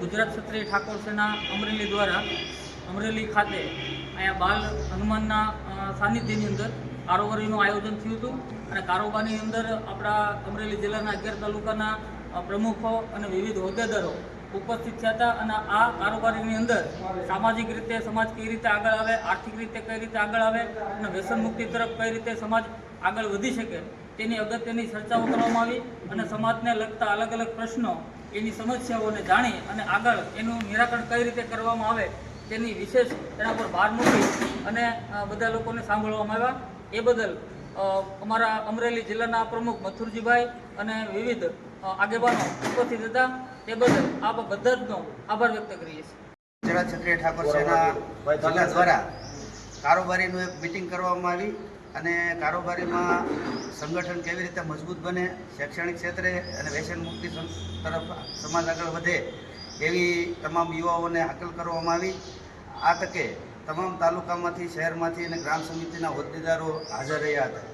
ગુજરાત ક્ષત્રિય ઠાકોર સેના અમરેલી દ્વારા અમરેલી ખાતે અહીંયા બાલ હનુમાનના સાનિધ્યની અંદર કારોબારીનું આયોજન થયું હતું અને કારોબારની અંદર આપણા અમરેલી જિલ્લાના 11 તાલુકાના પ્રમુખો અને વિવિધ હોદ્દેદારો ઉપસ્થિત થયા હતા અને આ કારોબારીની અંદર સામાજિક રીતે સમાજ કઈ રીતે આગળ આવે, આર્થિક રીતે કઈ રીતે આગળ આવે અને વ્યસન મુક્તિ તરફ કઈ રીતે સમાજ આગળ વધી શકે તેની અગત્યની ચર્ચાઓ કરવામાં આવી અને સમાજને લગતા અલગ અલગ પ્રશ્નો, એની સમસ્યાઓને જાણી અને આગળ એનું નિરાકરણ કઈ રીતે કરવામાં આવે તેની વિશેષ તેના પર ભાર મૂકી અને બધા લોકોને સાંભળવામાં આવ્યા। એ બદલ અમારા અમરેલી જિલ્લાના પ્રમુખ મથુરજીભાઈ અને વિવિધ આગેવાનો ઉપસ્થિત હતા, તે બદલ આપ બધા જનો આભાર વ્યક્ત કરીએ છીએ। ગુજરાત ક્ષત્રિય ઠાકોર સેના જિલ્લા દ્વારા કારોબારીનું એક મિટિંગ કરવામાં આવી અને કારોબારીમાં સંગઠન કેવી રીતે મજબૂત બને, શૈક્ષણિક ક્ષેત્રે અને વ્યસન મુક્તિ તરફ સમાજ આગળ વધે એવી તમામ યુવાઓને હાકલ કરવામાં આવી। આ તકે તમામ તાલુકામાંથી, શહેરમાંથી અને ગ્રામ સમિતિના હોદ્દેદારો હાજર રહ્યા હતા।